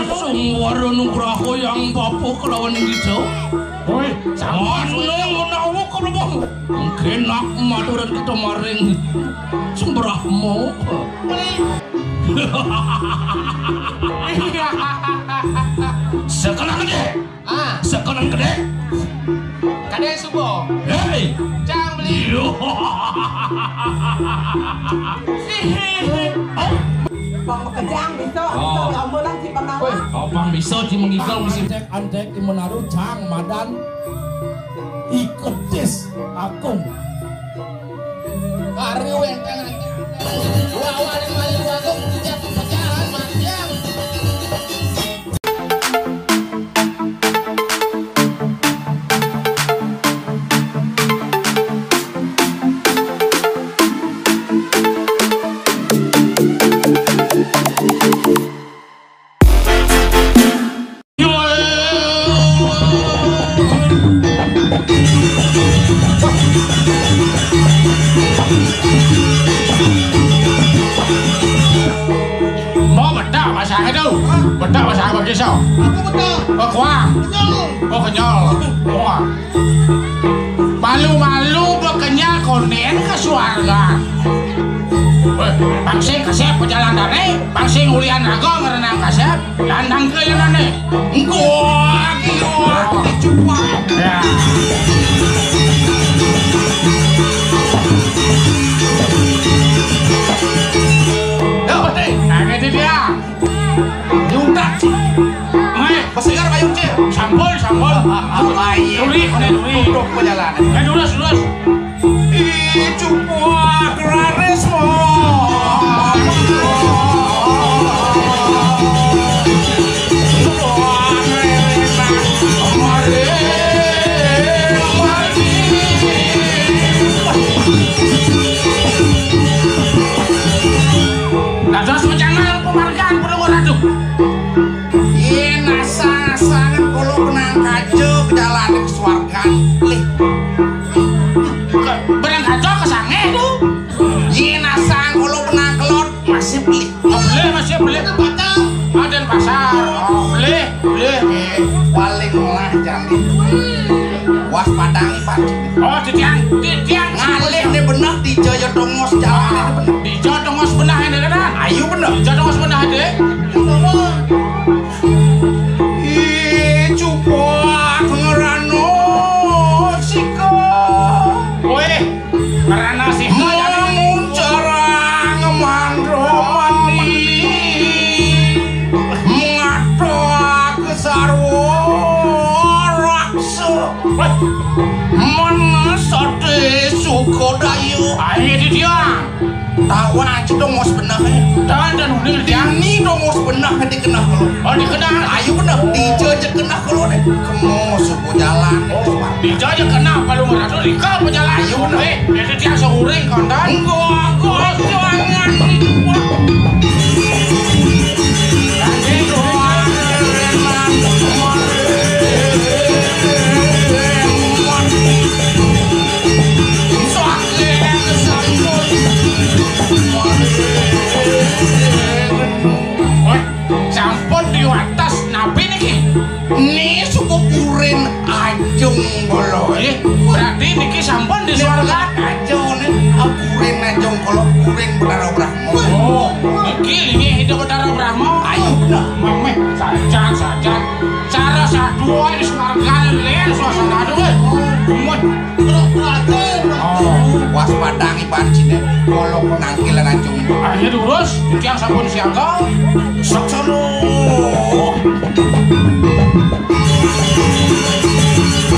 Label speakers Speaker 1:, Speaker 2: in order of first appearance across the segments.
Speaker 1: Sungwara nugraha yang bapa kelawan Wida.
Speaker 2: Woi, sampun
Speaker 1: menawa kula kenak maduran kita maring Sembrahma. Sekolah gede. Sekolah gede.
Speaker 3: Kade subo.
Speaker 1: Hei,
Speaker 3: Cang beli.
Speaker 4: Bang kejang bisa kamu lang si Pangawa.
Speaker 1: Abang bisa di mengigal mesti cek antek di menaruh cang madan iketis akum.
Speaker 3: Hari wenten nanti. Lawan malu aku tidak pecahan matiang.
Speaker 2: Bedak bahasa apa kisau?
Speaker 4: Aku betul.
Speaker 2: Oh kuah. Oh kenyal. Wah. Malu-malu bekenyal konen ke suarga. Bangsing kasep pejalan dane, bangsing ulian nago ngerenang kasep, landang ke yanane. Kuah,
Speaker 4: Cuma.
Speaker 2: Ya. Yo, betul. Nah, gitu dia. Diuntak.
Speaker 4: Pasigar payung cil.
Speaker 2: Sampul. Duri.
Speaker 4: Duduk pejalan.
Speaker 2: Lurus.
Speaker 4: Cuma kerarismo.
Speaker 2: Nah, terus mencangan penghargaan perlu radu.
Speaker 4: Sangat kulo kenang kajo ke jalan ke suargan.
Speaker 2: Berang kaco ke sange itu.
Speaker 4: Sang kulo kenang kelot masih beli.
Speaker 2: Masih beli. Ada pasar. Oh, beli.
Speaker 4: Paling lah jadi. Waspadang ipan.
Speaker 2: Oh, titiang
Speaker 4: ngalih nih benar di Jaya Dongos jalan ini benar.
Speaker 2: Di Jaya Dongos benah ini kan?
Speaker 4: Ayo benar.
Speaker 2: Di Jaya Dongos benah ini.
Speaker 4: Cukup ngerano siko.
Speaker 2: Woi, ngerano siko jadi
Speaker 4: cara ngemandro mani mengato ke sarwo raksa. Mana sate sukodayu.
Speaker 2: Ayo di dia.
Speaker 4: Tawan dongos benah.
Speaker 2: Dan udah dia.
Speaker 4: Ini dongos benah dikenal kalau.
Speaker 2: Oh dikenal.
Speaker 4: Ayo benar dijajak kenal kalau deh. Kemo suku jalan.
Speaker 2: Dijajak kenal kalau ngerasa dikau pejalan.
Speaker 4: Ayo benar.
Speaker 2: Jadi dia seuring kondan.
Speaker 4: Gua jangan
Speaker 2: Sampun di atas nabi niki.
Speaker 4: Nih suku kurin ajung kalau
Speaker 2: berarti niki sampun di surga.
Speaker 4: ajung nih kurin ajung kalau kurin berdarah Brahmo.
Speaker 2: Oh, niki ini hidup berdarah Brahmo.
Speaker 4: Ayo benar.
Speaker 2: Memeh saja. Cara sadua di surga lihat suasana aduh.
Speaker 4: Waspadangi pancine kalau nangkilan ajung.
Speaker 2: Akhirnya diurus, yang sampun siaga.
Speaker 4: Saksono.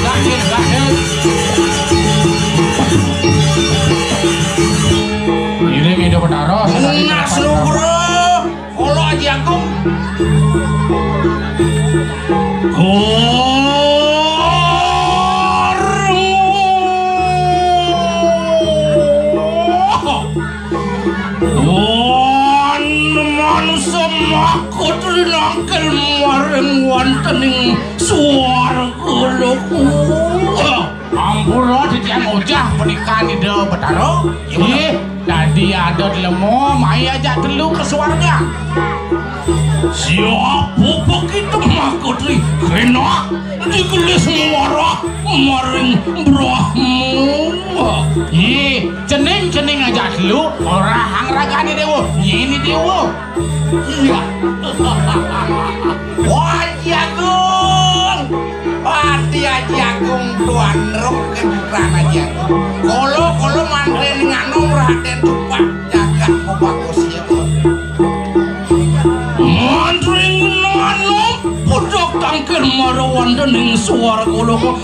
Speaker 2: Lahir. Ini hidup berdarah.
Speaker 4: Nas lu bro. Kalau aja aku.
Speaker 1: Manusia makut dinangkel maring wontening swarga lho.
Speaker 2: Ampura titiang ojah pernikahan ide Betaro. Iya, tadi ada di lemo, mai aja dulu ke swarga.
Speaker 1: Siapa enak dikelis muara maring Brahma.
Speaker 2: Cening aja dulu orang hangragani dewo ini dewo.
Speaker 4: Iya. Wah Jagung, pati Jagung tuan rok keburan aja. Kolo mantren nganu raden cepat jagat mau bagus ya.
Speaker 1: Mantren nganu pudak tangkir marawan dening suara kolo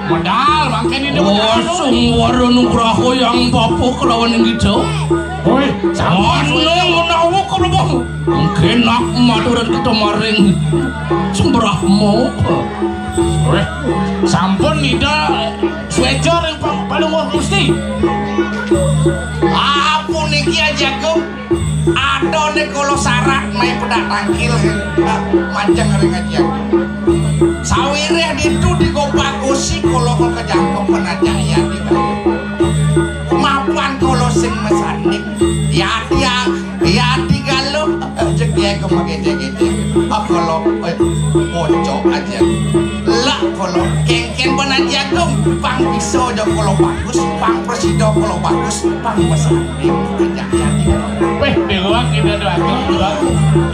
Speaker 2: Modal bangke ini dewo.
Speaker 1: Suara nugraho yang bapu kelawan gitu.
Speaker 2: Woi,
Speaker 1: Sawan menawa kalau kenak maduran kita maring Brahma.
Speaker 2: woi, sampun nida swecor yang paling Gusti.
Speaker 4: Apa niki Jagung? Ada nih kalau syarat main pedak tangkil mancang ring aja. Sawireh itu di Kopagosi kalau kejangkau penajaya di mapan kalau sing mesanik ya digalo jek dia kemage-jege kalau pocok aja lah kalau kengken penajagum pang piso aja kalau bagus pang presido kalau bagus pang mesanik penajaya
Speaker 2: Weh, dewa kita doakan.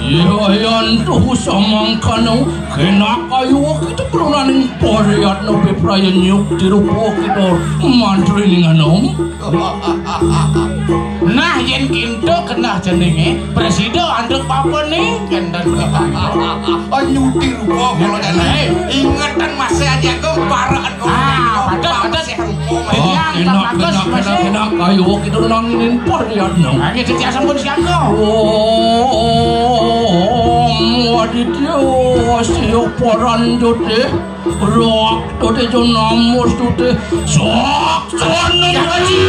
Speaker 1: Yan tuh samangkano kenak ayo kita perunaning poriat no bepraya nyuk dirupo kita mantri ninganom.
Speaker 2: Nah, yen kinto kena jenenge presiden anduk apa nih kendan
Speaker 4: oh nyuti rupo kalau dan ingatan masih aja kau paraan kau
Speaker 1: Kenak ayo kita nanginin poriat no.
Speaker 2: Lagi setiap sampun siangko.
Speaker 1: Aditya siyo poran jote roak jote jo namus jote sok sana ngaji.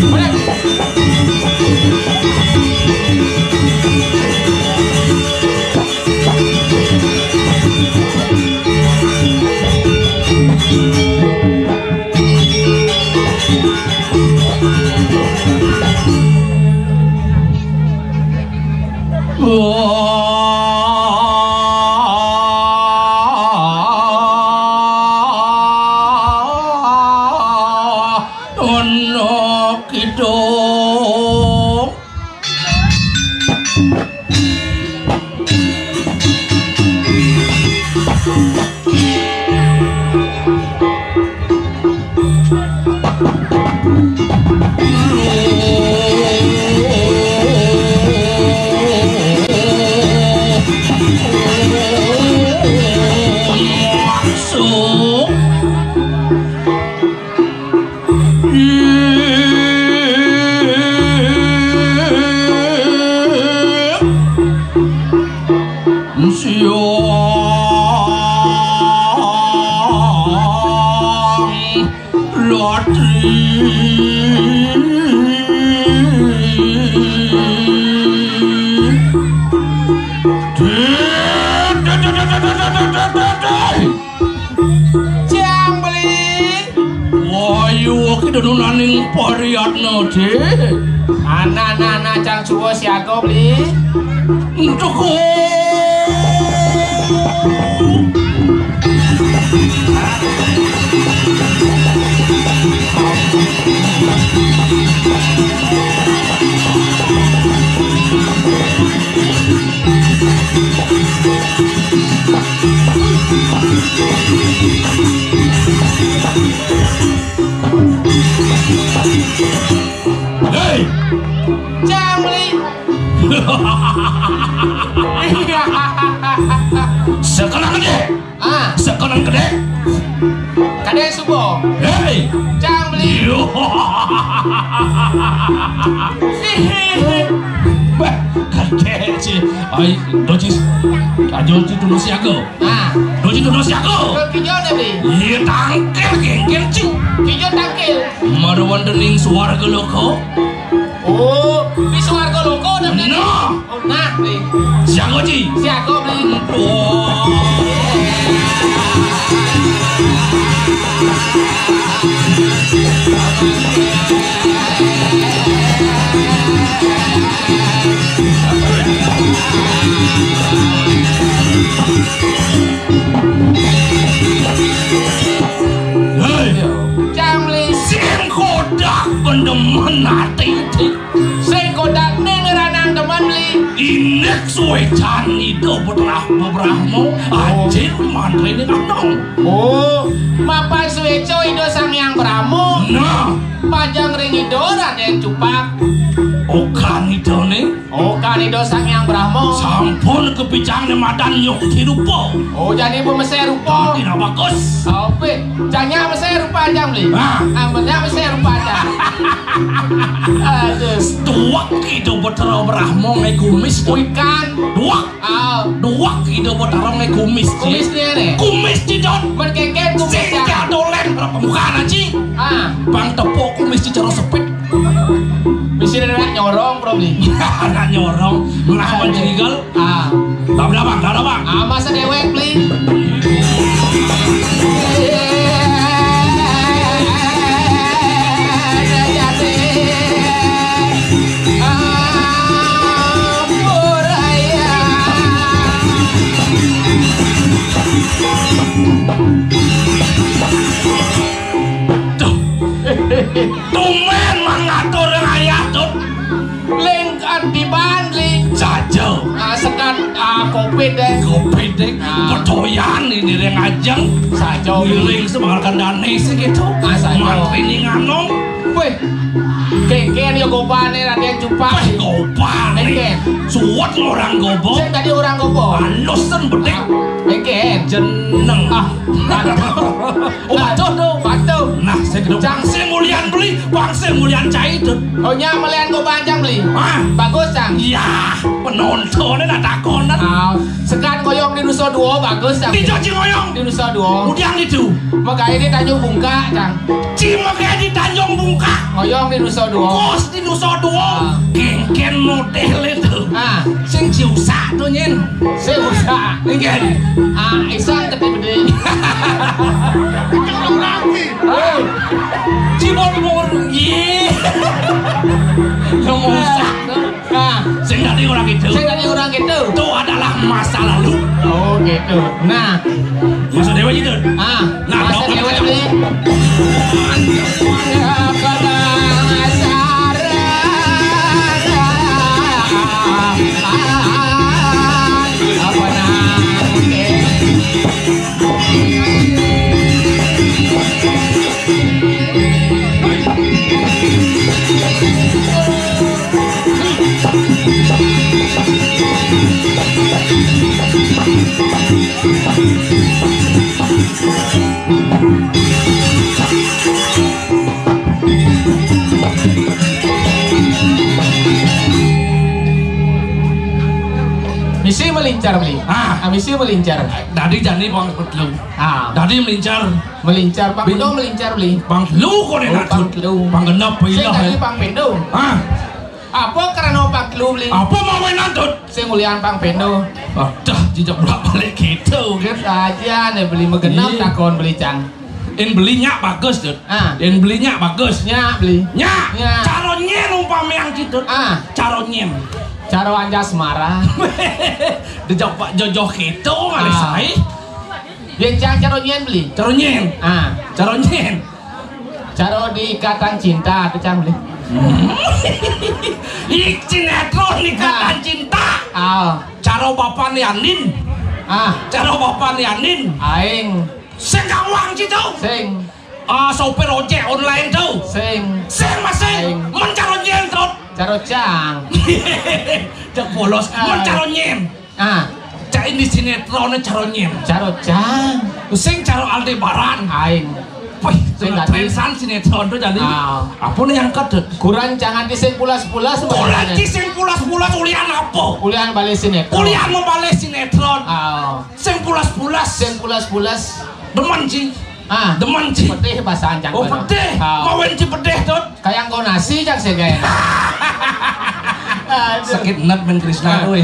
Speaker 2: Boleh.
Speaker 1: Nunaning pariatno de
Speaker 2: Anak-anak cang suwo siaga beli
Speaker 1: cukup Hei
Speaker 2: cang beli
Speaker 1: sekarang gede sekarang gede
Speaker 2: kade subo
Speaker 1: hei
Speaker 2: cang beli
Speaker 1: gede sih ay docis ajo itu siaga docis itu siaga
Speaker 2: kijo ne beli
Speaker 1: iya tangkel gengkel cing
Speaker 2: kijo tangkil
Speaker 1: marwan dening suarga loko
Speaker 2: oh di suarga loko udah beli nah beli
Speaker 1: siaga ji
Speaker 2: siaga beli
Speaker 1: oh
Speaker 2: Jamli
Speaker 1: sing kodak pendemen hati
Speaker 2: sing kodak ning ranang teman beli
Speaker 1: inek suwecan itu beberahmu anjir mantre ini nong
Speaker 2: oh Bapak Suweco Ido Sangyang Brahmo
Speaker 1: nah
Speaker 2: Pajang ring Ido Raden Cupak
Speaker 1: okan itu nih
Speaker 2: kan Ido Sangyang Brahmo
Speaker 1: sampun kepicangnya madan nyuk hirupo
Speaker 2: oh jadi pemesir rupa
Speaker 1: tidak bagus
Speaker 2: oke jangan mesir rupa aja beli ambilnya mesir rupa aja aduh
Speaker 1: duak itu betero berahmo ngai kumis
Speaker 2: ikan
Speaker 1: duak itu betero ngai kumis
Speaker 2: kumisnya nih
Speaker 1: kumis cidot
Speaker 2: berkengken kumis
Speaker 1: sing dolen berapa mukaan aja bang tepuk kumis cicaro sepit
Speaker 2: misi ada nyorong bro beli
Speaker 1: anak nyorong melawan jerigal tak berapa bang
Speaker 2: masa dewek beli
Speaker 1: tumen mengatur ayah tuh
Speaker 2: lengkat di bandling
Speaker 1: saja
Speaker 2: sekat kopi deh
Speaker 1: perdoyan ini yang ajeng
Speaker 2: saja
Speaker 1: giling semangat dane segitu mantri ini nganong
Speaker 2: weh kengken ya gopane Raden Cupak
Speaker 1: gopane suwet orang gobo
Speaker 2: saya tadi orang gobo
Speaker 1: alusen bedek
Speaker 2: kengken
Speaker 1: jeneng
Speaker 2: batu
Speaker 1: nah saya kedua bangsa mulian beli bangsa mulian cai itu
Speaker 2: oh nya melian go panjang beli bagus cang
Speaker 1: iya penontonnya ada takonan
Speaker 2: sekan koyong di Nusa Dua bagus cang
Speaker 1: di Jaci Koyong
Speaker 2: di Nusa Dua
Speaker 1: udiang itu
Speaker 2: makanya di Tanjung Bungka cang
Speaker 1: makanya di Tanjung Bungka
Speaker 2: koyong di Nusa Dua
Speaker 1: kos di Nusa Dua kengken model itu sing jiusa tuh nyen
Speaker 2: sing usah
Speaker 1: kengken
Speaker 2: isan gede-gede
Speaker 1: cibol ye ngomong sing tadi orang itu itu adalah masa lalu
Speaker 2: oh gitu nah
Speaker 1: masa dewa itu
Speaker 2: masa dewa beli misi melincar beli misi melincar
Speaker 1: tadi jadi bang petlu tadi melincar
Speaker 2: Bang Pendo melincar beli
Speaker 1: bang lu kok nih bang genap
Speaker 2: saya tadi Bang Pendo apa karena Bang Lu beli
Speaker 1: apa mau main nantut
Speaker 2: saya mulian Bang Pendo
Speaker 1: dah jejak balik gitu
Speaker 2: aja nih beli megenap takon beli cang
Speaker 1: belinya bagus tuh belinya bagus
Speaker 2: beli
Speaker 1: caronnya umpama yang gitu caronnya
Speaker 2: Caro anjas marah.
Speaker 1: Dejak Pak Jojo gitu kali saya.
Speaker 2: Yang caro nyen beli.
Speaker 1: Caro nyen. Caro nyen.
Speaker 2: Caro di Ikatan Cinta tuh cang beli.
Speaker 1: Sinetron Ikatan Cinta. Caro Bapak Lianin. Caro Bapak Lianin.
Speaker 2: Aing.
Speaker 1: Sing kawang gitu.
Speaker 2: Sing.
Speaker 1: Sopir ojek online tuh.
Speaker 2: Sing.
Speaker 1: Sing masing. Mencaro nyen terus.
Speaker 2: Caro cang.
Speaker 1: Cak bolos. Mencaro nyen. Cak ini sinetronnya caro nyen.
Speaker 2: Caro cang.
Speaker 1: Sing caro Aldebaran.
Speaker 2: Aing.
Speaker 1: Wih, trensan sinetron tuh jadi. Apa nih yang kedut?
Speaker 2: Kurang jangan dising pulas-pulas.
Speaker 1: Kurang dising pulas-pulas ulian apa?
Speaker 2: Ulian balik sinetron.
Speaker 1: Ulian mau balik sinetron. Sing pulas-pulas.
Speaker 2: Sing pulas-pulas.
Speaker 1: Demen sih. Demen sih.
Speaker 2: Pedih bahasa ancang.
Speaker 1: Oh pedih. Mawen sih pedih tuh.
Speaker 2: Kayak nggo nasi cang sih kayak.
Speaker 1: Sakit net men Krisna tuh.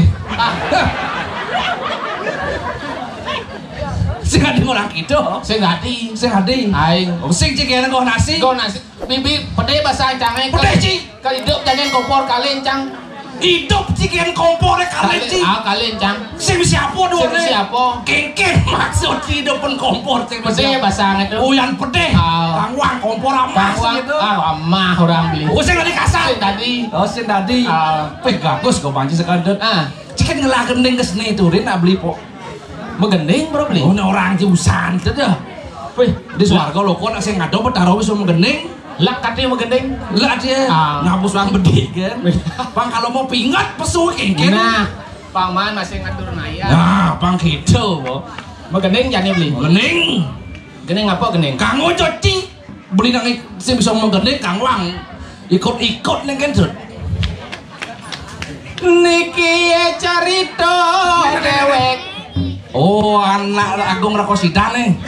Speaker 1: Sing adi orang gitu.
Speaker 2: Sing ngati.
Speaker 1: Sing adi.
Speaker 2: Aing.
Speaker 1: Sing cikian kok nasi.
Speaker 2: Kau nasi. Bibi pede bahasa cange.
Speaker 1: Pede ci.
Speaker 2: Kali hidup jangan kompor kalian cang.
Speaker 1: Hidup cikian kompor kalian ci.
Speaker 2: Ah kalian cang.
Speaker 1: Sing siapa dua
Speaker 2: Sing siapa?
Speaker 1: Kengken maksud hidupin kompor sing
Speaker 2: Pede bahasa itu.
Speaker 1: Uyan pede. Kangwang kompor amas gitu.
Speaker 2: Ah amah orang beli.
Speaker 1: Oh sing tadi kasar.
Speaker 2: Sing tadi.
Speaker 1: Oh sing tadi. Bagus kok panci sekandut. Cikian ngelah gending ke seni turin nak beli po.
Speaker 2: Megending bro beli.
Speaker 1: Oh orang jurusan itu dah. Wih, di swarga lho kok nek sing ngado petaro wis megending.
Speaker 2: Lah katanya megending.
Speaker 1: Lah dia ngapus wang bedhe kan. Bang kalau mau pingat pesu kengken.
Speaker 2: Nah, paman masih ngatur naya.
Speaker 1: Nah, bang gitu, po.
Speaker 2: Megending jane beli.
Speaker 1: Megending.
Speaker 2: Gending apa gending?
Speaker 1: Kang cuci. Beli nang sing bisa megending Kang Wang. Ikut-ikut ning kendut.
Speaker 2: Niki carita dewek.
Speaker 1: Oh, anak Agung Rekosidan nih.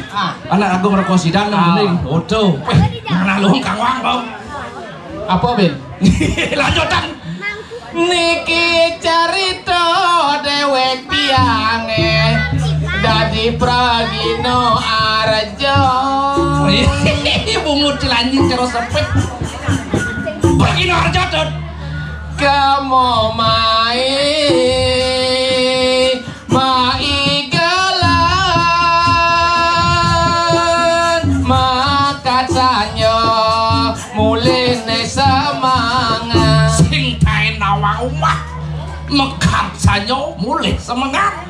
Speaker 1: Anak Agung Rekosidan ning. Odo. Mana lu Kang Wang, Bang?
Speaker 2: Apa, Ben?
Speaker 1: Lanjutan.
Speaker 2: Niki carita dewek tiange dadi pragino arjo.
Speaker 1: Bungut cilanjing karo sepet. Pragino arjo tut.
Speaker 2: Kamu mai makasanya mulai semangat
Speaker 1: sing tae nawang omah mekat sanyo mulai semangat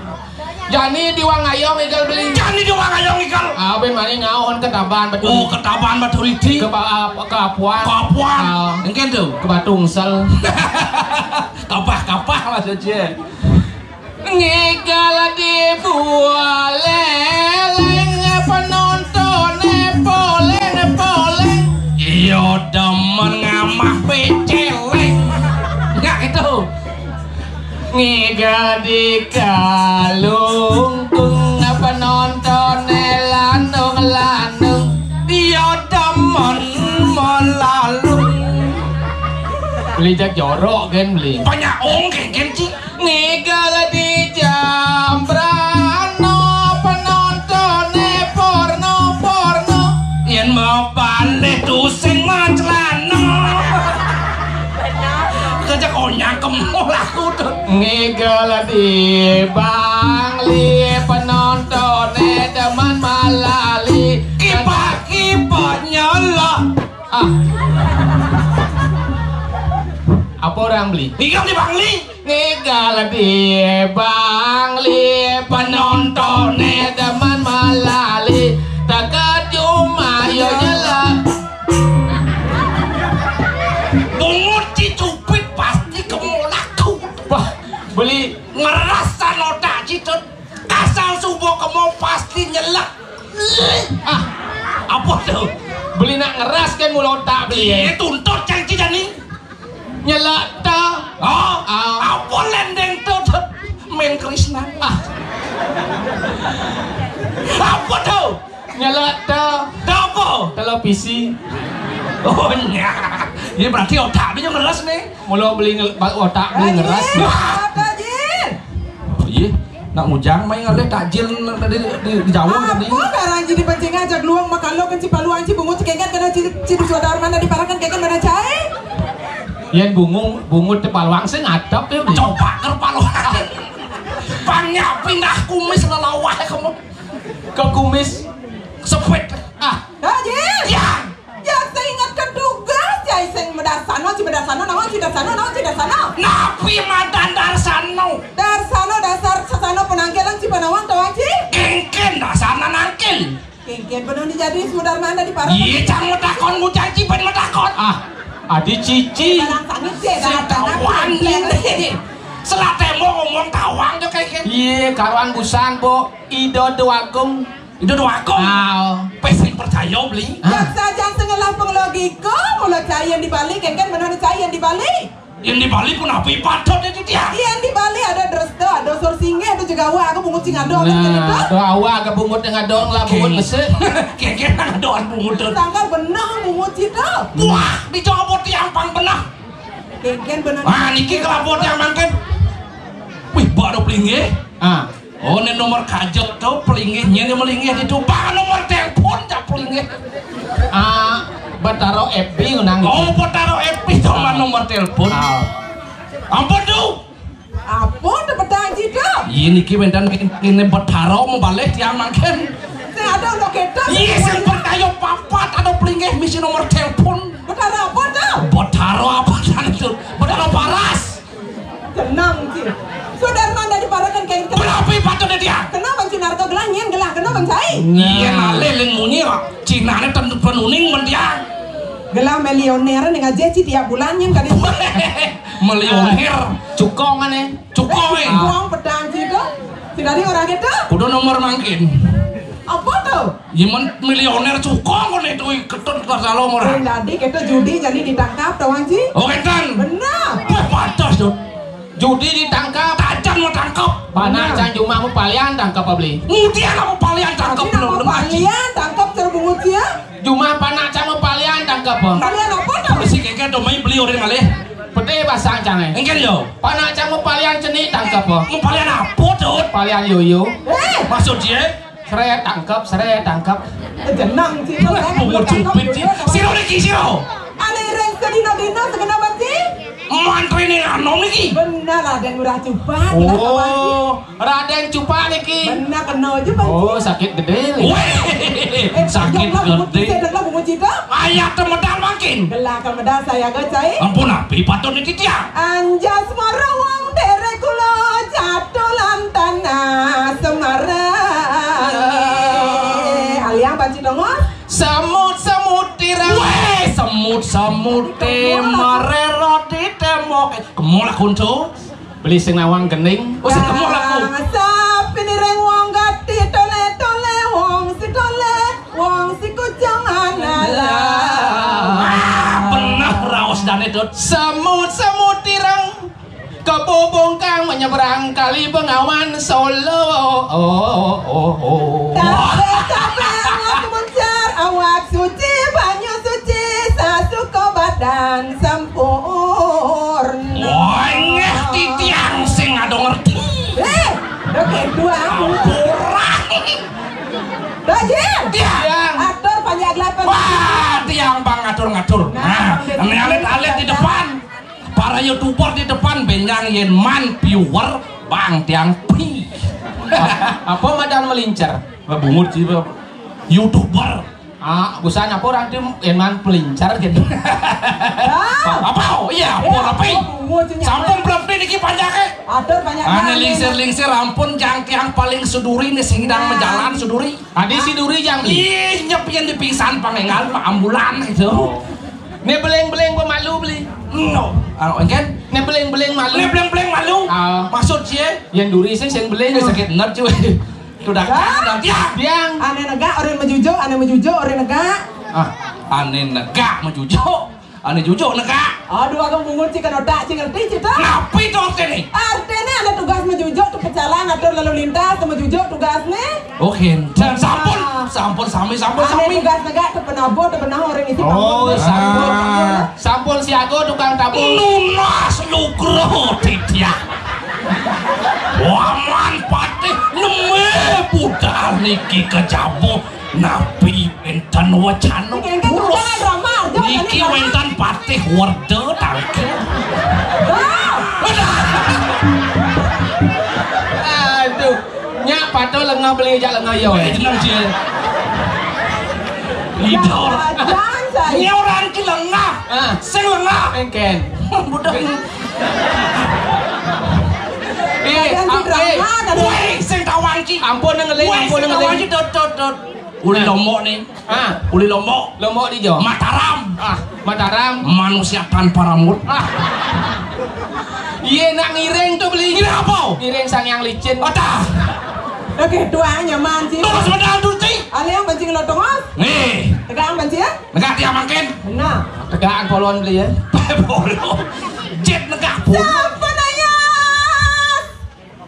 Speaker 2: jani diwangayong igal beli
Speaker 1: jani diwangayong igal
Speaker 2: ben mani ngaon ketaban betul
Speaker 1: oh ketaban betul iki
Speaker 2: ke
Speaker 1: kapuan engken tuh
Speaker 2: ke Batungsel
Speaker 1: kapah lah saja
Speaker 2: ngigal di bualeng penonton poleng
Speaker 1: iya demen ngamah peceleng enggak itu
Speaker 2: ngigal di kalungkung penonton lanung
Speaker 1: iya demen melalung
Speaker 2: beli jak jorok kan beli
Speaker 1: banyak kengken sih
Speaker 2: ngigal di Jambrano penonton porno
Speaker 1: yen mau balik tuh sing macelana kerja konyak kemul aku tuh
Speaker 2: ngigal di Bangli penonton teman malali
Speaker 1: kipak nyala
Speaker 2: apa orang beli?
Speaker 1: tinggal di Bangli
Speaker 2: Ngigal di Bangli penonton teman malali tak cuma yo nyala
Speaker 1: bungut cicupit pasti kemulaku
Speaker 2: wah beli
Speaker 1: ngerasa noda citut asal subuh kemo pasti nyelak apa tuh
Speaker 2: beli nak ngeras kan mulut tak beli
Speaker 1: ini tuntut cang cijani
Speaker 2: nyelak tak
Speaker 1: apa lendeng tuh main Krishna apa tuh
Speaker 2: nyelak tak
Speaker 1: apa
Speaker 2: televisi
Speaker 1: oh nyah ini berarti otak dia ngeras nih
Speaker 2: mulut beli otak beli ngeras
Speaker 3: Tajil.
Speaker 1: oh iya nak mujang main ngalih takjil di Jawa tadi
Speaker 3: Apa karang jadi pancing aja luang makan lo kan si paluan si bungut kengken kena si saudara mana diparakan kengken mana cai
Speaker 2: yen bungut te paluang sing ngadap ya
Speaker 1: coba ker paluan banyak pindah kumis lelawah kamu
Speaker 2: ke kumis
Speaker 1: sepet
Speaker 3: Tajil.
Speaker 1: ya
Speaker 3: Ya saya ingatkan tugas ya sing medarsano si medarsano naon si darsano
Speaker 1: napi madan darsano
Speaker 3: dasar sasano penangkelan si panawang tawang si
Speaker 1: kengken dasarna nangkel
Speaker 3: kengken bener dijadi saudara mana diparakan
Speaker 1: iya cang medakon ngucang cipen medakon
Speaker 2: adi cici
Speaker 3: barang sangit sih
Speaker 1: tawang ini selat temo ngomong tawang tuh kayak
Speaker 2: iya karuan busang po ido doagung
Speaker 1: itu doaku pesing percaya beli
Speaker 3: jaksa jang sengelah penglogiko mulut cai yang di Bali kengken bener cai yang di Bali
Speaker 1: yang di Bali pun api patot itu dia
Speaker 3: yang di Bali ada Dresdo ada Sorsinge ada juga aku bungut cingado
Speaker 2: nah doa ke bungut dengan dong lah bungut besar
Speaker 1: kengken doan bungut
Speaker 3: tanggal benah bungut itu
Speaker 1: wah dicopot yang pang benah
Speaker 3: kengken bener
Speaker 1: niki kelapot yang mangken wih baru beli Oh, ini nomor kajot tuh pelingihnya dia melingih itu bang nomor telepon tak pelingih.
Speaker 2: Betaro FB nang.
Speaker 1: Oh, betaro FB sama nomor telepon. Ampun tuh.
Speaker 3: Apa udah petang cido?
Speaker 1: Ini kimentan ini betaro mau balik tiang mangken.
Speaker 3: Saya ada udah kita.
Speaker 1: Iya, saya bertayo papat ada pelingih misi nomor telepon.
Speaker 3: Betaro apa tuh?
Speaker 1: Betaro apa itu? Betaro paras.
Speaker 3: Tenang sih. Saudara mana diparakan kayak gitu?
Speaker 1: Berapa patut dia?
Speaker 3: Kenapa Cina Narto gelah nyen gelah kenapa cai?
Speaker 1: Iya nale leng munyi Cina ne tentu penuning mendia.
Speaker 3: Gelah milioner nih ngaji tiap bulannya kan itu.
Speaker 1: Milioner
Speaker 2: Cukong ane.
Speaker 1: Cukong.
Speaker 3: Uang pedang cido. Tidak ada orang itu.
Speaker 1: Kudu nomor mangkin.
Speaker 3: Apa tuh?
Speaker 1: Yemen milioner cukong kon itu ketut kasalo murah.
Speaker 3: Jadi kita judi jadi ditangkap tuh Wanci.
Speaker 1: Oh kentan.
Speaker 3: Benar.
Speaker 1: Wah patas tuh.
Speaker 2: Judi ditangkap.
Speaker 1: Tajan mau tangkap.
Speaker 2: Panah can cuma mu palian tangkap beli.
Speaker 1: Kemudian apa palian tangkap belum lagi.
Speaker 3: Kalian tangkap terbungut ya?
Speaker 2: Cuma panah can mu palian tangkap.
Speaker 3: Kalian apa tuh?
Speaker 1: Si keke do main beli orang kali.
Speaker 2: Pede basang cange.
Speaker 1: Engken yo.
Speaker 2: Panah can mu palian ceni tangkap.
Speaker 1: Mau palian apa tuh?
Speaker 2: Palian yoyo.
Speaker 1: Maksud dia?
Speaker 2: Seret tangkap.
Speaker 3: Tenang sih.
Speaker 1: Mau cupit sih. Siro lagi siro.
Speaker 3: Ada yang sedino segenap Wanci?
Speaker 1: Mantri nih anom lagi.
Speaker 3: Benar ada yang udah cupat.
Speaker 2: Oh, Raden Cupa niki.
Speaker 3: Benar kena aja Wanci.
Speaker 2: Oh, sakit gede.
Speaker 1: Weh, sakit gede.
Speaker 3: Saya bungut cido.
Speaker 1: Ayat temedal makin.
Speaker 3: Gelah kameda saya gacai.
Speaker 1: Ampun api patut nih titia.
Speaker 3: Anjas marwang derek kula jatuh lan tanah Semarang. Aliang banci dongos.
Speaker 2: Semut tirang.
Speaker 1: Weh, semut marero di temok. Kemol aku tuh.
Speaker 2: Beli sing nawang gening.
Speaker 1: Oh, sing kemol aku.
Speaker 3: Sapi nireng wong gati tole wong si kucing anala.
Speaker 1: Benar raos dan itu.
Speaker 2: Semut tirang. Kebobong kang menyeberang kali Bengawan Solo.
Speaker 3: Tapi awak muncar awak suci banyu suci sasuko badan sempurna.
Speaker 1: Wah, ngeh titiang sing ado ngerti.
Speaker 3: Oke, dua. Rajin.
Speaker 1: Tiang.
Speaker 3: Aktor panjang delapan.
Speaker 1: Wah, tiang bang ngatur-ngatur. Nah, ini alit-alit di depan. Para YouTuber di depan benyang yen man viewer bang tiang pi.
Speaker 2: Apa madan melincar?
Speaker 1: Bungut sih YouTuber.
Speaker 2: Busan apa orang itu eman pelincar gitu.
Speaker 1: Apa? Iya, apa? Sampun belum niki panjake.
Speaker 3: Aktor banyak.
Speaker 1: Ane lingsir ampun jang tiang paling suduri nih sing dang menjalan suduri.
Speaker 2: Adi si duri yang
Speaker 1: Ih, nyepien di pingsan pangengal ambulan itu.
Speaker 2: Ne beleng-beleng pemalu beli.
Speaker 1: No. Engken?
Speaker 2: Ne beleng-beleng malu.
Speaker 1: Ini bleng malu. Maksud sih?
Speaker 2: Yang duri sing beleng
Speaker 1: Sakit net cuy. Sudah kan?
Speaker 2: Biang.
Speaker 3: Ane negak orang mejujo orang negak.
Speaker 1: Ane negak mejujo. Ane jujo negak.
Speaker 3: Aduh aku bungut sih kan otak sih ngerti sih tuh.
Speaker 1: Kenapa itu artinya?
Speaker 3: Artinya ada tugas mejujo tuh pecalang atur lalu lintas tuh mejujo tugasnya.
Speaker 1: Oke. Dan sampun sami.
Speaker 3: Ane tugas negak tuh penabo tuh penah orang isi
Speaker 2: Oh, sampul siago tukang tabung.
Speaker 1: Lunas lugro titia. Waman patih neme budal niki kejabo nabi enten wacana. Niki wentan patih werde tangke.
Speaker 2: Aduh, nyak pato lengah beli aja lengah yo.
Speaker 1: Jenang sih. Idol. Ini orang ki lengah. Sing lengah.
Speaker 2: Engken.
Speaker 1: Budak. Woi, sing tawang ki.
Speaker 2: Ampun ngeling.
Speaker 1: Dot. Uli lombok nih. Uli lombok.
Speaker 2: Lombok di Jo.
Speaker 1: Mataram.
Speaker 2: Mataram.
Speaker 1: Manusia tanpa rambut.
Speaker 2: Iya nak ngiring tuh beli.
Speaker 1: Ini apa?
Speaker 2: Ngiring sang yang licin.
Speaker 1: Otak.
Speaker 3: Oke, dua nyaman sih.
Speaker 1: Terus medal duci.
Speaker 3: Aliang banci ngelotongos.
Speaker 1: Nih.
Speaker 3: Tegang banci ya?
Speaker 1: Negak dia makin.
Speaker 3: Benar.
Speaker 2: Tegaan polon beli ya.
Speaker 1: Bolo. Jet negak pun.
Speaker 3: Siapa nanya?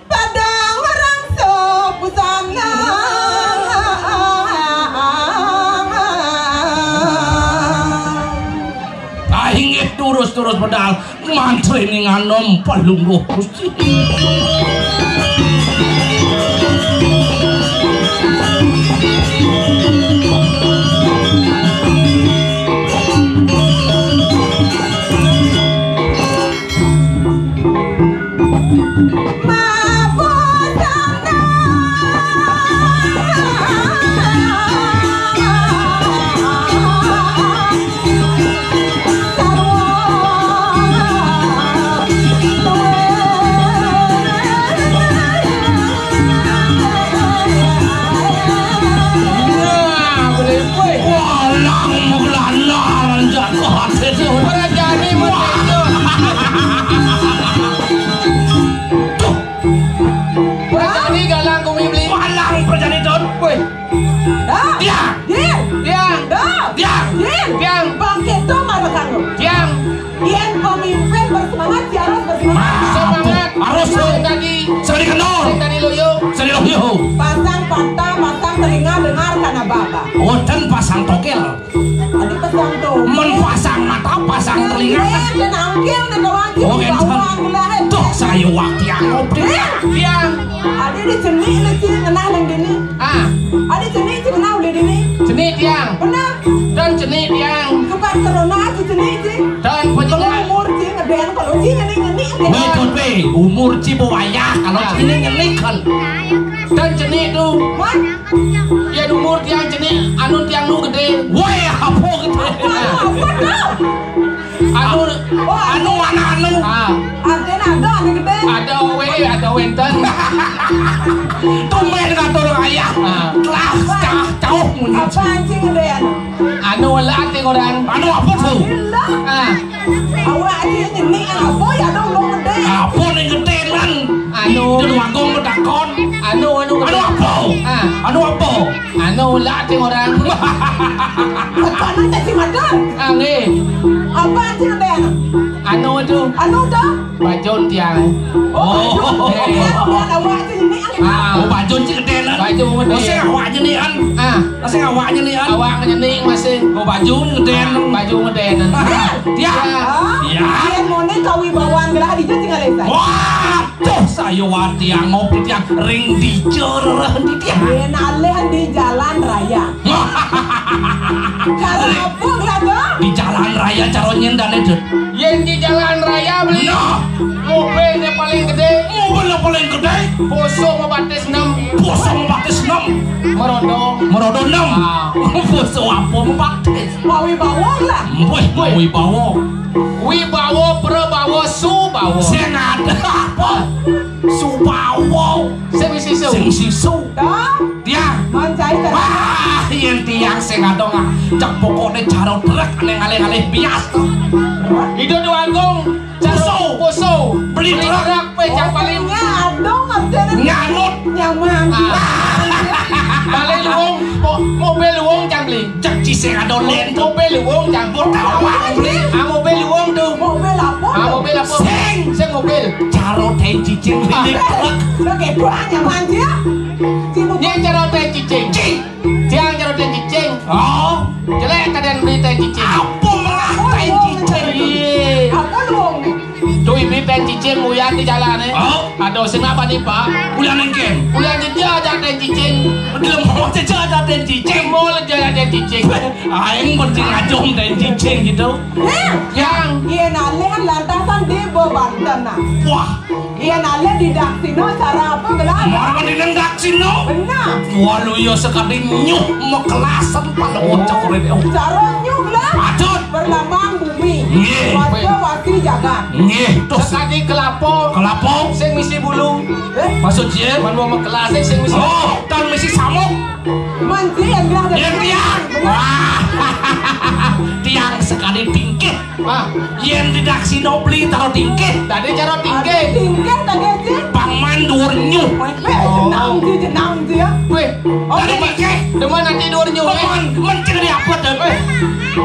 Speaker 3: Padang orang sepusana.
Speaker 1: Ingin terus pedal mantri ini nganom palungguh. Waduh,
Speaker 2: Perajani menentu. Perajani galang kumi beli.
Speaker 1: Walang perjani Don.
Speaker 2: Woi,
Speaker 3: Dah.
Speaker 1: Tiang,
Speaker 3: Yen.
Speaker 2: tiang,
Speaker 3: Dah.
Speaker 1: tiang.
Speaker 3: Yen.
Speaker 2: tiang,
Speaker 3: Bangkit tuh marah kamu.
Speaker 2: tiang.
Speaker 3: Yen pemimpin bersemangat, si harus bersemangat.
Speaker 2: Semangat.
Speaker 1: Harus
Speaker 2: Sing tadi.
Speaker 1: sekali kendor.
Speaker 2: Sing tadi loyo.
Speaker 1: Sekali loyo.
Speaker 3: Pasang mata, pasang telinga, dengar karena baba.
Speaker 1: Oden pasang tokel.
Speaker 3: Adi pasang tuh.
Speaker 1: Menpasang mata, pasang telinga.
Speaker 3: Yen dan angkil dan kawan
Speaker 1: Oh, enten.
Speaker 3: gelahin.
Speaker 1: Tuh saya waktu yang ngopi.
Speaker 2: Tiang.
Speaker 3: Adi di cenik lu sih kenal yang gini.
Speaker 2: Ah,
Speaker 3: Adi cenik sih kenal udah gini.
Speaker 2: jenis tiang.
Speaker 3: Benar.
Speaker 2: Dan jenis tiang.
Speaker 3: Suka corona aja cenik sih.
Speaker 2: Dan
Speaker 3: Kalau
Speaker 2: penjengat.
Speaker 3: umur sih ngeden, kalau sih ngeni.
Speaker 1: Ikut be, umur cipu wayah. Kalau ini ngelikan.
Speaker 2: Dan jenis tu.
Speaker 3: Wan,
Speaker 2: Ya umur tiang jenis. Anu tiang lu gede.
Speaker 1: Woi, apa gitu?
Speaker 3: apa tuh?
Speaker 2: Anu.
Speaker 1: Anu mana anu?
Speaker 2: Ah,
Speaker 3: Antena ada anu gede.
Speaker 2: ada owe, ada wenten.
Speaker 1: Tumben ngatur ayah.
Speaker 2: Ah.
Speaker 1: Telah jauh mundur.
Speaker 3: Apa anjing gedean?
Speaker 2: Anu lah ting orang.
Speaker 1: Anu apa tuh?
Speaker 3: Gila.
Speaker 2: Ah,
Speaker 3: Awak aja nyeni apa ya dong lo gede.
Speaker 1: Apa nih gedenan?
Speaker 2: anu.
Speaker 1: Jadi wagong ngedakon.
Speaker 2: Anu
Speaker 1: Anu apa?
Speaker 2: Ah,
Speaker 1: Anu apa?
Speaker 2: anu lah ting orang.
Speaker 3: Tekanan tak si madar.
Speaker 2: Ah, ni.
Speaker 3: Apa anjing gedean?
Speaker 2: Anu tu.
Speaker 3: Anu dah.
Speaker 2: Bajon tiang.
Speaker 1: Oh.
Speaker 3: Gedean awak aja nyeni
Speaker 2: Ah,
Speaker 1: Oh, baju cik gedenan.
Speaker 2: Baju gede.
Speaker 1: Oh, saya awaknya nih an.
Speaker 2: ah.
Speaker 1: Saya awaknya nih an.
Speaker 2: Awak nyening masing.
Speaker 1: Oh, baju geden.
Speaker 2: Baju ngeden.
Speaker 1: Ya. Ya.
Speaker 3: Dia mau nih kawi bawaan gelah di jadi nggak lesai.
Speaker 1: Waduh, saya wati yang ngopi tiang ring di cerah di tiang.
Speaker 3: Dia nalehan di jalan raya. Cara apa gelah dong?
Speaker 1: Di jalan raya caronyen dan itu.
Speaker 2: Yang di jalan raya beli.
Speaker 1: Nah,
Speaker 2: Mobilnya paling gede.
Speaker 1: mobil yang paling gede.
Speaker 2: Poso membatis 6.
Speaker 1: Bosong batis 6.
Speaker 2: Merodong.
Speaker 1: Merodo 6.
Speaker 2: Ah.
Speaker 1: Bosong apa batis?
Speaker 3: Kawi bawang lah.
Speaker 1: Wih, wibawa.
Speaker 2: Wibawo, Prabawo, Subawo.
Speaker 1: Saya nggak ada apa. Subawa.
Speaker 2: Saya mesti su.
Speaker 1: Sing sisu.
Speaker 3: Dah.
Speaker 1: Tiang.
Speaker 3: Mancai kan.
Speaker 1: Wah, yang tiang saya nggak dong. Cak pokoknya cara truk ngalih-ngalih biasa.
Speaker 2: Itu dua agung.
Speaker 1: Poso.
Speaker 2: Poso.
Speaker 1: Beli truk.
Speaker 2: Pecah paling.
Speaker 3: Adong abdena.
Speaker 1: Nganut.
Speaker 3: Nyaman.
Speaker 2: Paling luung. Mobil luung jangan beli.
Speaker 1: Cak ciseng ada lento.
Speaker 2: Mobil luung jangan beli.
Speaker 1: Awak beli.
Speaker 2: Ah, mobil luung tu.
Speaker 3: Mobil apa?
Speaker 2: Ah, mobil apa?
Speaker 1: Sing.
Speaker 2: Sing mobil.
Speaker 1: Caro teh cicing beli truk.
Speaker 3: Lo kayak banyak manja. Si
Speaker 2: Yang cara teh cicing. Tiang cara teh cicing.
Speaker 1: Oh,
Speaker 2: Jelek kalian beli teh cicing.
Speaker 1: apa merah teh cicing?
Speaker 2: Iya.
Speaker 3: apa luang nih?
Speaker 2: Tu ibu teh cicing uyan di jalan eh.
Speaker 1: Oh.
Speaker 2: Ada sing apa nih Pak?
Speaker 1: Ulah nengkem.
Speaker 2: Uyan dia aja teh cicing.
Speaker 1: Dalam mau saja ada teh cicing.
Speaker 2: Cemol aja teh cicing.
Speaker 1: Aing penting ngajong teh cicing gitu.
Speaker 2: Yang
Speaker 3: Iya nalehan lantasan di Banten nah.
Speaker 1: Wah,
Speaker 3: Iya nale di Daksino cara apa gelah?
Speaker 1: mau dinendak sino.
Speaker 3: Benar.
Speaker 1: Wah, lu yo sekali nyuh mau kelasan pada ocak kore deh.
Speaker 3: Cara nyuh lah.
Speaker 1: Patut.
Speaker 3: Berlambang bumi.
Speaker 1: Nggih.
Speaker 3: Wajah wati jagat.
Speaker 1: Nggih, terus
Speaker 2: sekali kelapo.
Speaker 1: kelapong.
Speaker 2: Sing misi bulu.
Speaker 1: Maksud dia?
Speaker 2: Man mau kelas sing misi.
Speaker 1: Oh, dan misi samuk.
Speaker 3: Menteri yang gelah
Speaker 1: Yang tiang. Wah, tiang sekali tingkit.
Speaker 2: Ah,
Speaker 1: Yang tidak sino beli taruh tingkit.
Speaker 2: tadi cara
Speaker 3: Ada
Speaker 2: tinggi.
Speaker 3: tingkat tadi sih.
Speaker 1: Pangman dur nyuh.
Speaker 3: Jenang sih ya.
Speaker 2: Weh,
Speaker 1: Dari tingkit.
Speaker 2: demen nanti durnya weh.
Speaker 1: Pangman mencari apa deh?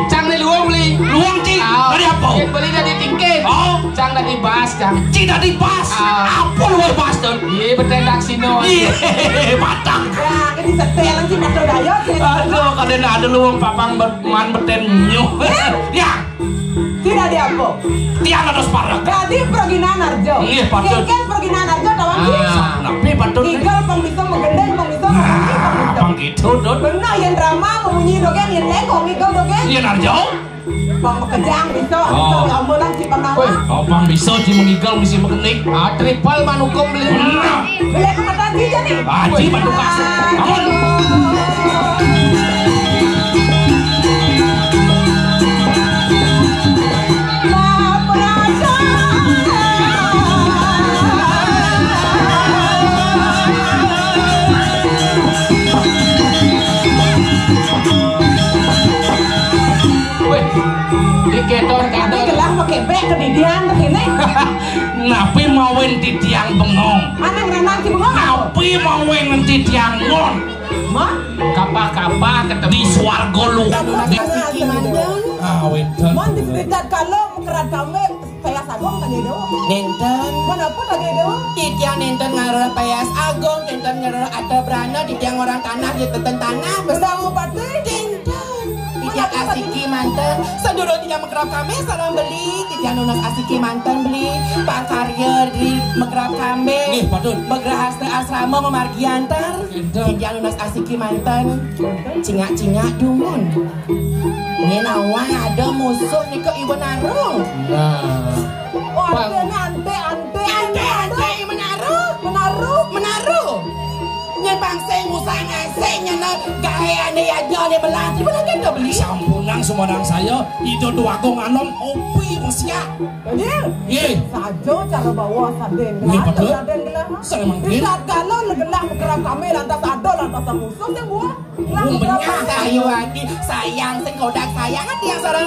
Speaker 2: Cang ni luang beli.
Speaker 1: Luang cing. Dari apa?
Speaker 2: Beli dari tinggi.
Speaker 1: Oh,
Speaker 2: Cang dari bas cang.
Speaker 1: tidak dibas.
Speaker 2: Ah.
Speaker 1: Apa lu bas tuh?
Speaker 2: Iya bertendak sino.
Speaker 1: Iya, batang.
Speaker 3: Ya, kan disetelan sih pada daya sih.
Speaker 1: Aduh, kadang ada luang papang man beten nyuh. Ya,
Speaker 3: Tidak di apa.
Speaker 1: tiang ada separak.
Speaker 3: Jadi perginan Arjo.
Speaker 1: Iya, patut.
Speaker 3: Kan perginan Arjo kawan sih.
Speaker 1: Tapi patut.
Speaker 3: Tinggal pembisa mengendeng, pembisa mengendeng.
Speaker 1: Bang gitu, dot.
Speaker 3: Benar yang drama membunyi dogen, yang lekong ikut dogen.
Speaker 1: Iya narjo.
Speaker 3: Bang kejang bisa,
Speaker 1: Oh.
Speaker 3: bisa ambulan si pengawa.
Speaker 2: Weh.
Speaker 1: Oh, bang bisa sih mengigal mesti mengenik.
Speaker 2: Ah, triple manukum beli.
Speaker 1: Benar.
Speaker 3: Beli kematan sih jadi.
Speaker 1: Haji bantu kasih. Bangun.
Speaker 2: Weh, Diketor
Speaker 3: Tapi gelah pakai bek kedidian begini.
Speaker 1: Napi mawen titiang bengong.
Speaker 3: Anang renang ki bengong.
Speaker 1: Napi mawen titiang ngon.
Speaker 3: Mah?
Speaker 2: kapah-kapah ketemu
Speaker 1: Di swarga lu. Awet.
Speaker 3: Mon di dekat kalau kerat kami payas agung tadi do.
Speaker 5: Nenten
Speaker 3: Mana apa tadi do?
Speaker 5: titiang nenten ngaruh payas agung, nenten ngaruh ada berana titiang orang tanah di teten tanah
Speaker 3: Besar mau pati.
Speaker 5: nenten titiang asiki manten sedulur titiang mekerap kami salam beli titiang nunas asiki manten beli pak karya di mekerap kami
Speaker 1: Nih, patut.
Speaker 5: megerahasta asrama memargiantar titiang nunas asiki manten cingak-cingak dumun ini nawang ada musuh nih ke ibu narung
Speaker 3: Oh, ante
Speaker 5: menaruh nyen bangseng musang aseng nyen gaya ane yadnya ane belati bener kan gak beli
Speaker 1: Sampunang sumodang saya itu dua agung anom opi mesya.
Speaker 3: Jadi,
Speaker 1: Ye.
Speaker 3: saja cara bawa sarden
Speaker 1: Ini
Speaker 3: gelah,
Speaker 1: betul.
Speaker 3: sarden gelah.
Speaker 1: Saya mangkin.
Speaker 3: Di saat kalau legelah mekerap kami lantas ado lantas musuh yang gua. Gelah mekerap kami.
Speaker 5: sayu lagi sayang sing kodak sayang hati yang sarang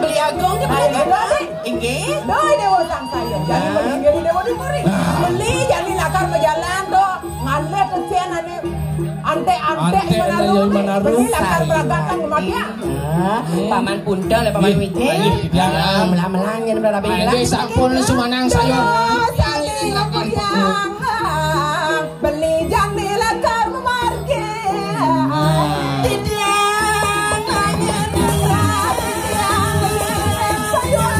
Speaker 5: beli agung dia beli agung inggih
Speaker 3: Doi dewa sang saya, jadi beli jadi dewa diberi. Beli jadi nakar berjalan do, ngalet kesian ane ante
Speaker 1: Ante yang menaruh.
Speaker 3: beli nakar berangkatan kematian.
Speaker 5: paman puntel ya paman wite melang-melangin berapa bilang
Speaker 2: Ini sampun sumanang saya.
Speaker 3: Saling ngepuyang, beli jadi nakar memargi. Tidiang hanya nakar, tidiang sayang.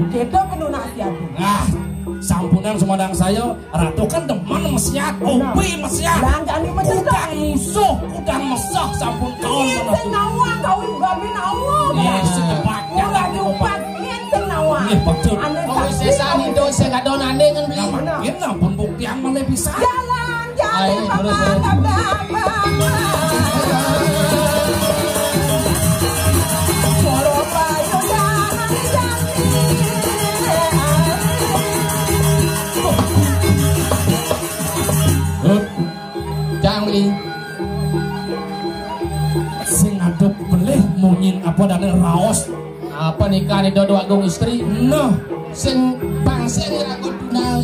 Speaker 3: Kita penuh nasihat.
Speaker 1: Nah, sampunan sumodang saya ratu kan demen mesyat, opi mesyat.
Speaker 3: Jangan dimenjadi.
Speaker 1: Udang musuh, udang mesah sampun kawan
Speaker 3: Ini
Speaker 1: menatu.
Speaker 3: nawang kawin gabi nawang.
Speaker 1: Iya, secepatnya.
Speaker 3: Udah diupat ini nawang.
Speaker 1: Iya, betul.
Speaker 2: Oh, sesan itu saya nggak tahu nande kan beli.
Speaker 1: Makin ampun bukti yang mana bisa.
Speaker 3: Jalan
Speaker 2: Ayo, terus, terus. Jangan beli.
Speaker 1: Sing aduk belih mungin apa dan raos.
Speaker 2: Apa nikah nih dodo agung istri?
Speaker 1: Nah,
Speaker 2: Sing bangseng aku tuna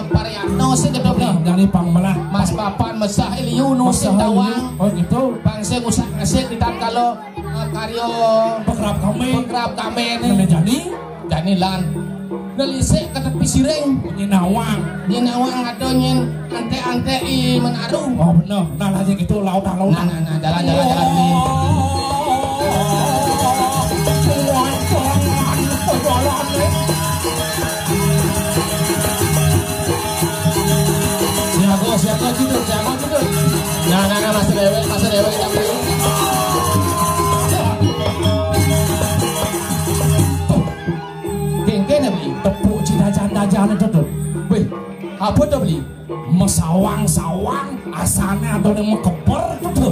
Speaker 2: Pariarno sing
Speaker 1: nah
Speaker 2: kedok
Speaker 1: dari pangmelah.
Speaker 2: Mas Papan mesah Iliunu sing
Speaker 1: Masalah ini.
Speaker 2: tawang.
Speaker 1: Oh gitu.
Speaker 2: Bangseng usah ngasih kita kalau karyo
Speaker 1: Pekerap kami.
Speaker 2: pengkerap kami
Speaker 1: Mana
Speaker 2: ini.
Speaker 1: jadi?
Speaker 2: Janilan. Nelisik ke tepi sireng.
Speaker 1: Ini nawang.
Speaker 2: Nyen awang ado nyen ante-ante i menaruh.
Speaker 1: Oh bener. Nah lagi gitu lautan.
Speaker 2: Nah, jalan beli.
Speaker 1: Siaga gitu.
Speaker 2: Nah, masih dewe kita beli. Geng-geng ya beli.
Speaker 1: Tepuk cita janda-janda itu.
Speaker 2: Wih, apa tuh beli?
Speaker 1: Mesawang-sawang asalnya ada yang mekeper itu.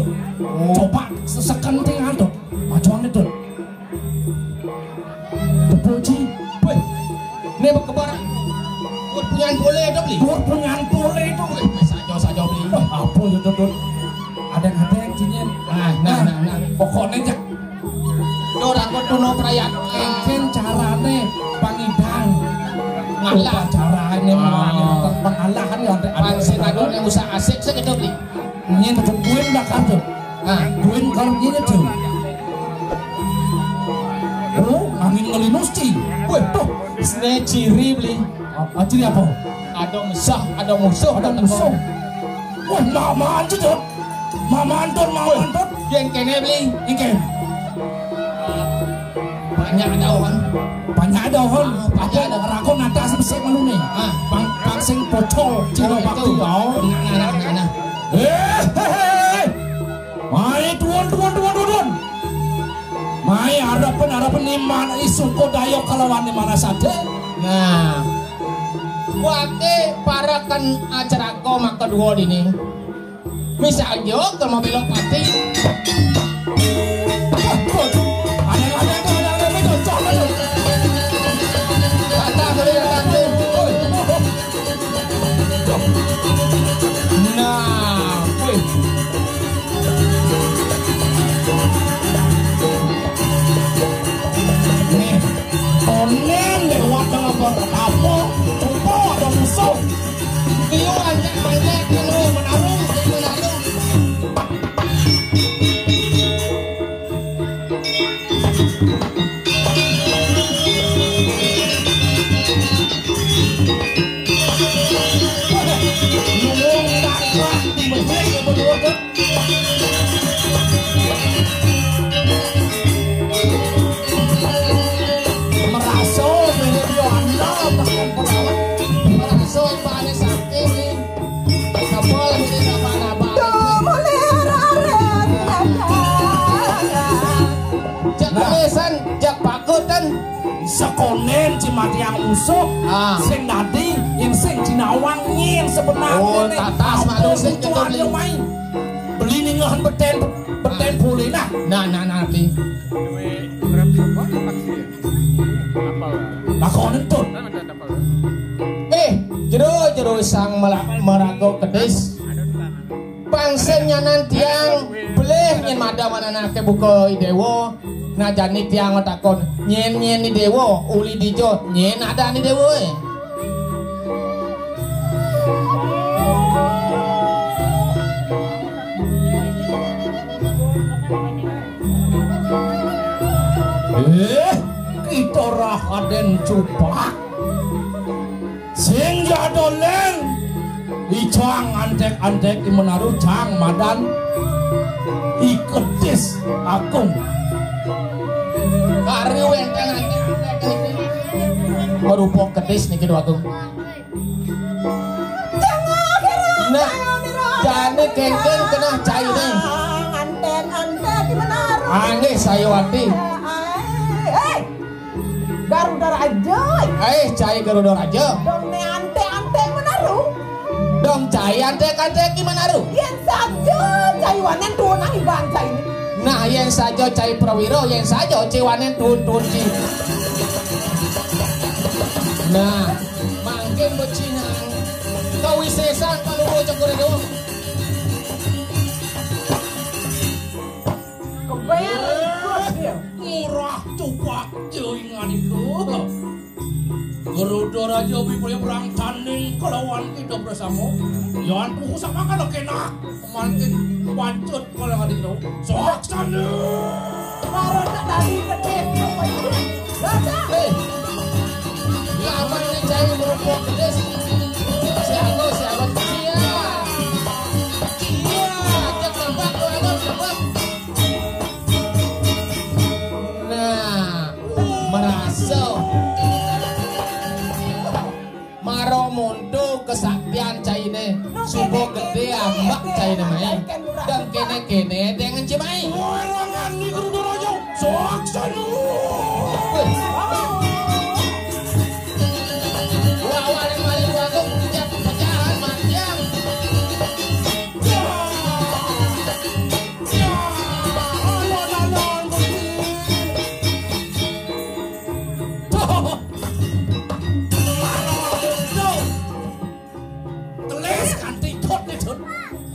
Speaker 1: Coba sekenting ada. Majuan itu. Tepuk ci.
Speaker 2: Wih, ini berkebar. Buat punyaan boleh tuh beli.
Speaker 1: Dur punyaan tule itu.
Speaker 2: Wih, saja beli.
Speaker 1: Apa itu tuh? Ada yang cinyen.
Speaker 2: Nah.
Speaker 1: Pokoknya jak
Speaker 2: Orang kau tuno perayaan.
Speaker 1: mungkin carane pangidang.
Speaker 2: Ngalah.
Speaker 1: Carane pengalahan ya ada
Speaker 2: Pangsing ado yang usah asik saya gitu beli.
Speaker 1: nyen tuh duin dah kan tuh.
Speaker 2: Nah,
Speaker 1: Duin kalau gini tuh. Oh, angin ngelinus ci.
Speaker 2: wih, tuh, ini ciri beli.
Speaker 1: Ciri apa?
Speaker 2: Ada mesah, ada musuh,
Speaker 1: Ada musuh. Wah, mama anjir tuh. Mama antun.
Speaker 2: Yang kene beli.
Speaker 1: Ike,
Speaker 2: Banyak ada orang.
Speaker 1: banyak ada hon.
Speaker 2: Banyak ada.
Speaker 1: Rakon nanti asal besar malu nih.
Speaker 2: Ah.
Speaker 1: Bang sing pocol. Cino bakti kau.
Speaker 2: Nah.
Speaker 1: Hehehe. Mai tuan. Mai harapan ni mana isu kodayo kalawan ni mana saja.
Speaker 2: Nah, wate parakan acara kau mak kedua ini. Misalnya kalau mau belok pati,
Speaker 1: Ada betul jangan.
Speaker 2: kata beli nanti. Nah, wih. Nih, onen lewat apa apa, coba ada musuh. Iyo anjak balik dulu menarung.
Speaker 1: Sekonen cimati yang usuk sing dadi yang sing dinawang yang sebenarnya
Speaker 2: oh tatas malu sing
Speaker 1: beli beli nih ngehen beten boleh nah
Speaker 2: nanti
Speaker 1: lakonen tuh
Speaker 2: jero sang merago kedis pangsennya nanti yang boleh nyen madam anake buka idewo nah jani tiang takon nyen ni dewo uli dijo nyen ada ni dewo
Speaker 1: kita rahaden cupak sing jadoleng icang antek-antek imenaru cang madan iketis agung
Speaker 2: kari wenteng antek-antek merupok kedis nih kedua agung nah jane kengken kena cair nih
Speaker 3: antek-antek imenaru
Speaker 2: aneh sayawati
Speaker 3: Garuda Raja.
Speaker 2: Cai Garuda Raja.
Speaker 3: Dong ne ante menaru.
Speaker 2: Dong cai ante menaru.
Speaker 3: Yen saja cai wanen tunang iban cai ini.
Speaker 2: Nah yen saja cai prawiro, yen saja cai wanen tun ci. Nah, mangkin becinang. Kawisesan paluho cokore do.
Speaker 1: murah cupak joingan itu Garuda Raja Bipaya perang tanding kelawan kita bersama yang tuh sama kalau kena mantin pancut kalau nggak itu sok sana
Speaker 3: marah tadi gede
Speaker 2: lama ini cai merupuk gede siapa Maromondo kesaktian caine subuh gede ambak caine mai dan kene dengan cemai
Speaker 1: orang ini Garuda Raja sok sana
Speaker 2: lawan yang paling bagus tidak pecahan manjang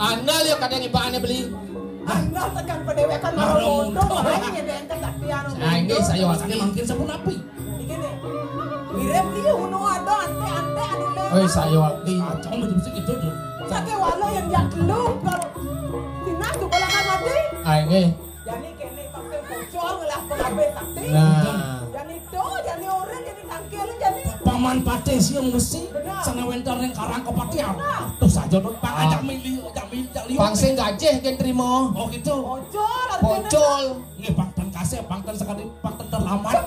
Speaker 2: Anda lihat kadang ibaannya beli.
Speaker 3: Anda tekan pedewekan Maromondo makanya dengan kesaktian.
Speaker 2: Nah ini saya wasani
Speaker 1: makin sepun api.
Speaker 3: Begini, mirip dia uno ada ante anu le.
Speaker 2: Oh saya waktu.
Speaker 1: Acang macam segitu tuh.
Speaker 3: Sake walo yang jatlu kalau sinas tu kolangan mati.
Speaker 2: Ah ini.
Speaker 3: Jadi kene pakai bocor ngelah pelabe sakti.
Speaker 2: Nah.
Speaker 3: Jadi itu jadi orang jadi tangkil jadi.
Speaker 1: Paman pate siang mesti sana wentar yang karang kepatian. Tuh saja tuh pak ajak milih
Speaker 2: Pangsing gajah kan terima.
Speaker 1: Oh gitu.
Speaker 3: Bocor.
Speaker 2: Pocol.
Speaker 1: Ini pangtan kasih pangtan sekali pangtan terlambat.